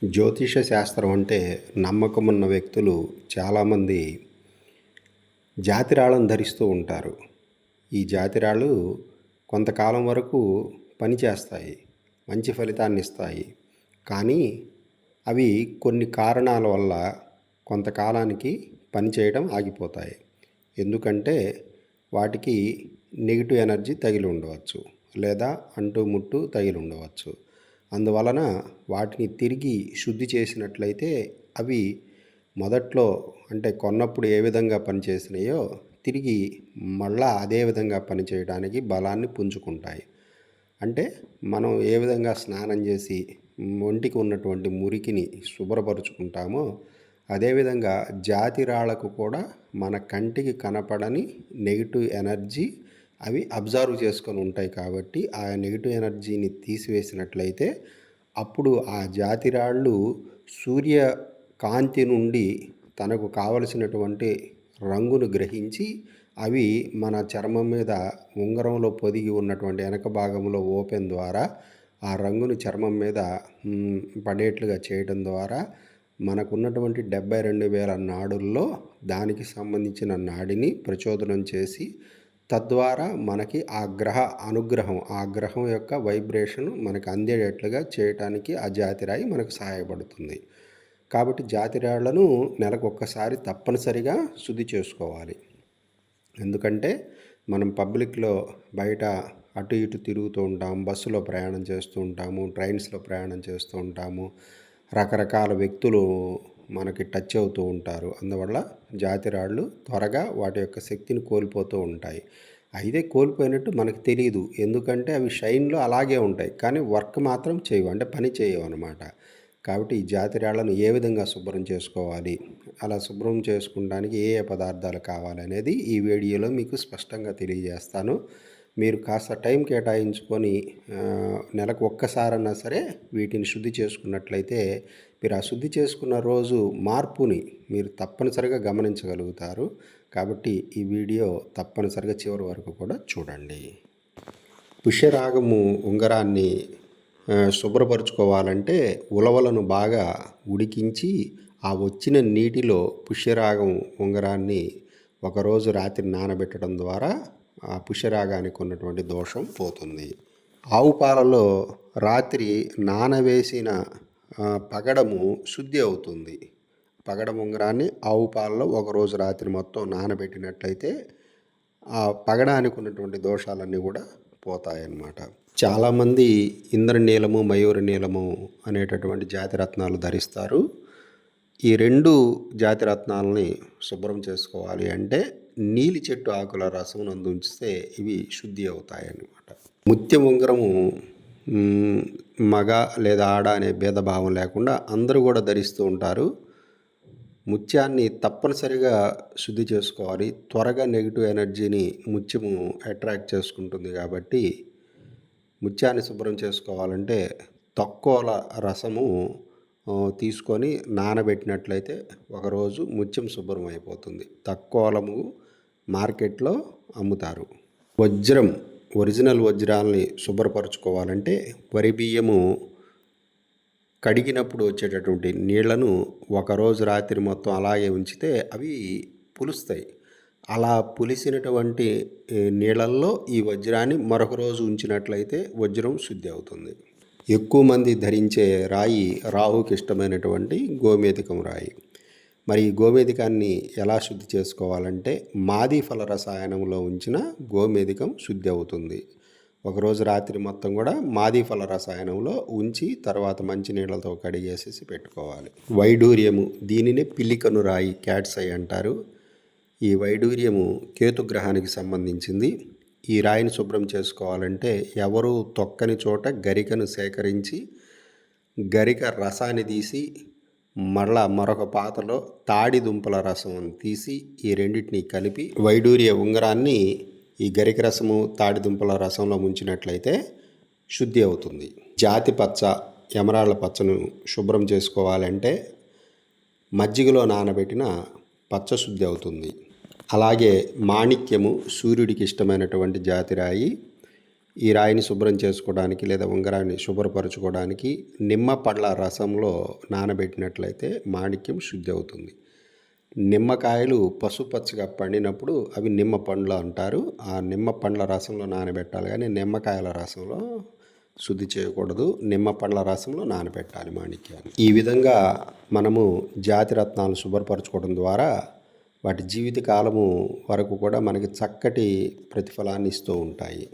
జ్యోతిష శాస్త్రం అంటే నమ్మకం ఉన్న వ్యక్తులు చాలామంది జాతిరాళ్ళను ధరిస్తూ ఉంటారు. ఈ జాతిరాళ్ళు కొంతకాలం వరకు పనిచేస్తాయి, మంచి ఫలితాన్ని ఇస్తాయి. కానీ అవి కొన్ని కారణాల వల్ల కొంతకాలానికి పనిచేయడం ఆగిపోతాయి. ఎందుకంటే వాటికి నెగిటివ్ ఎనర్జీ తగిలి ఉండవచ్చు, లేదా అంటుముట్టు తగిలి ఉండవచ్చు. అందువలన వాటిని తిరిగి శుద్ధి చేసినట్లయితే అవి మొదట్లో అంటే కొన్నప్పుడు ఏ విధంగా పనిచేసినాయో తిరిగి మళ్ళా అదే విధంగా పనిచేయడానికి బలాన్ని పుంజుకుంటాయి. అంటే మనం ఏ విధంగా స్నానం చేసి ఒంటికి ఉన్నటువంటి మురికిని శుభ్రపరుచుకుంటామో అదేవిధంగా జాతిరాళ్లకు కూడా మన కంటికి కనపడని నెగిటివ్ ఎనర్జీ అవి అబ్జర్వ్ చేసుకొని ఉంటాయి. కాబట్టి ఆ నెగిటివ్ ఎనర్జీని తీసివేసినట్లయితే అప్పుడు ఆ జాతిరాళ్ళు సూర్య కాంతి నుండి తనకు కావలసినటువంటి రంగును గ్రహించి అవి మన చర్మం మీద ఉంగరంలో పొదిగి ఉన్నటువంటి వెనక భాగంలో ఓపెన్ ద్వారా ఆ రంగును చర్మం మీద పడేట్లుగా చేయడం ద్వారా మనకున్నటువంటి 72,000 నాడుల్లో దానికి సంబంధించిన నాడిని ప్రచోదనం చేసి తద్వారా మనకి ఆ గ్రహం యొక్క వైబ్రేషన్ మనకు అందేటట్లుగా చేయటానికి ఆ జాతిరాయి మనకు సహాయపడుతుంది. కాబట్టి జాతిరాళ్లను నెలకు ఒక్కసారి తప్పనిసరిగా శుద్ధి చేసుకోవాలి. ఎందుకంటే మనం పబ్లిక్లో బయట అటు ఇటు తిరుగుతూ ఉంటాము, బస్సులో ప్రయాణం చేస్తూ ఉంటాము, ట్రైన్స్లో ప్రయాణం చేస్తూ ఉంటాము, రకరకాల వ్యక్తులు మనకి టచ్ అవుతూ ఉంటారు. అందువల్ల జాతిరాళ్ళు త్వరగా వాటి యొక్క శక్తిని కోల్పోతూ ఉంటాయి. అయితే కోల్పోయినట్టు మనకు తెలియదు, ఎందుకంటే అవి షైన్లో అలాగే ఉంటాయి, కానీ వర్క్ మాత్రం చేయవు, అంటే పని చేయవు అన్నమాట. కాబట్టి ఈ జాతిరాళ్లను ఏ విధంగా శుభ్రం చేసుకోవాలి, అలా శుభ్రం చేసుకోవడానికి ఏ ఏ పదార్థాలు కావాలనేది ఈ వీడియోలో మీకు స్పష్టంగా తెలియజేస్తాను. మీరు కాస్త టైం కేటాయించుకొని నెలకు ఒక్కసారన్నా సరే వీటిని శుద్ధి చేసుకున్నట్లయితే మీరు ఆ శుద్ధి చేసుకున్న రోజు మార్పుని మీరు తప్పనిసరిగా గమనించగలుగుతారు. కాబట్టి ఈ వీడియో తప్పనిసరిగా చివరి వరకు కూడా చూడండి. పుష్యరాగము ఉంగరాన్ని శుభ్రపరచుకోవాలంటే ఉలవలను బాగా ఉడికించి ఆ వచ్చిన నీటిలో పుష్యరాగం ఉంగరాన్ని ఒకరోజు రాత్రి నానబెట్టడం ద్వారా ఆ పుష్యరాగానికి ఉన్నటువంటి దోషం పోతుంది. ఆవు పాలలో రాత్రి నానవేసిన పగడము శుద్ధి అవుతుంది. పగడం ఉంగరాన్ని ఆవు పాలలో ఒకరోజు రాత్రి మొత్తం నానబెట్టినట్లయితే ఆ పగడానికి ఉన్నటువంటి దోషాలన్నీ కూడా పోతాయన్నమాట. చాలామంది ఇంద్రనీలము, మయూరనీలము అనేటటువంటి జాతిరత్నాలు ధరిస్తారు. ఈ రెండు జాతిరత్నాలని శుభ్రం చేసుకోవాలి అంటే నీలి చెట్టు ఆకుల రసం నందు ఉంచితే ఇవి శుద్ధి అవుతాయన్నమాట. ముత్యం ఉంగరము మగ లేదా ఆడ అనే భేదభావం లేకుండా అందరూ కూడా ధరిస్తూ ఉంటారు. ముత్యాన్ని తప్పనిసరిగా శుద్ధి చేసుకోవాలి. త్వరగా నెగిటివ్ ఎనర్జీని ముత్యము అట్రాక్ట్ చేసుకుంటుంది. కాబట్టి ముత్యాన్ని శుభ్రం చేసుకోవాలంటే తక్కువల రసము తీసుకొని నానబెట్టినట్లయితే ఒకరోజు ముత్యం శుభ్రం అయిపోతుంది. తక్కువలము మార్కెట్లో అమ్ముతారు. వజ్రం, ఒరిజినల్ వజ్రాలని శుభ్రపరచుకోవాలంటే వరి బియ్యము కడిగినప్పుడు వచ్చేటటువంటి నీళ్లను ఒకరోజు రాత్రి మొత్తం అలాగే ఉంచితే అవి పులుస్తాయి. అలా పులిసినటువంటి నీళ్ళల్లో ఈ వజ్రాన్ని మరొక రోజు ఉంచినట్లయితే వజ్రం శుద్ధి అవుతుంది. ఎక్కువ మంది ధరించే రాయి రాహుకి ఇష్టమైనటువంటి గోమేధికం రాయి. మరి ఈ గోమేధికాన్ని ఎలా శుద్ధి చేసుకోవాలంటే మాది ఫల రసాయనంలో ఉంచిన గోమేధికం శుద్ధి అవుతుంది. ఒకరోజు రాత్రి మొత్తం కూడా మాది ఫల రసాయనంలో ఉంచి తర్వాత మంచినీళ్ళతో కడిగేసేసి పెట్టుకోవాలి. వైడూర్యము, దీనిని పిల్లికను రాయి, క్యాట్స్ ఐ అంటారు. ఈ వైడూర్యము కేతుగ్రహానికి సంబంధించింది. ఈ రాయిని శుభ్రం చేసుకోవాలంటే ఎవరు తొక్కని చోట గరికను సేకరించి గరిక రసాన్ని తీసి మరలా మరొక పాత్రలో తాడి దుంపల రసం తీసి ఈ రెండింటిని కలిపి వైడూర్య ఉంగరాన్ని ఈ గరిక రసము తాడి దుంపల రసంలో ముంచినట్లయితే శుద్ధి అవుతుంది. జాతి పచ్చ, ఎమరాళ్ళ పచ్చను శుభ్రం చేసుకోవాలంటే మజ్జిగలో నానబెట్టిన పచ్చ శుద్ధి అవుతుంది. అలాగే మాణిక్యము సూర్యుడికి ఇష్టమైనటువంటి జాతిరాయి. ఈ రాయిని శుభ్రం చేసుకోవడానికి లేదా ఉంగరాన్ని శుభ్రపరచుకోవడానికి నిమ్మ పండ్ల రసంలో నానబెట్టినట్లయితే మాణిక్యం శుద్ధి అవుతుంది. నిమ్మకాయలు పసుపచ్చగా పండినప్పుడు అవి నిమ్మ పండ్లు అంటారు. ఆ నిమ్మ పండ్ల రసంలో నానబెట్టాలి కానీ నిమ్మకాయల రసంలో శుద్ధి చేయకూడదు. నిమ్మ పండ్ల రసంలో నానబెట్టాలి మాణిక్యాన్ని. ఈ విధంగా మనము జాతి రత్నాలు శుభ్రపరచుకోవడం ద్వారా వాటి జీవిత కాలము వరకు కూడా మనకి చక్కటి ప్రతిఫలాన్ని ఇస్తూ ఉంటాయి.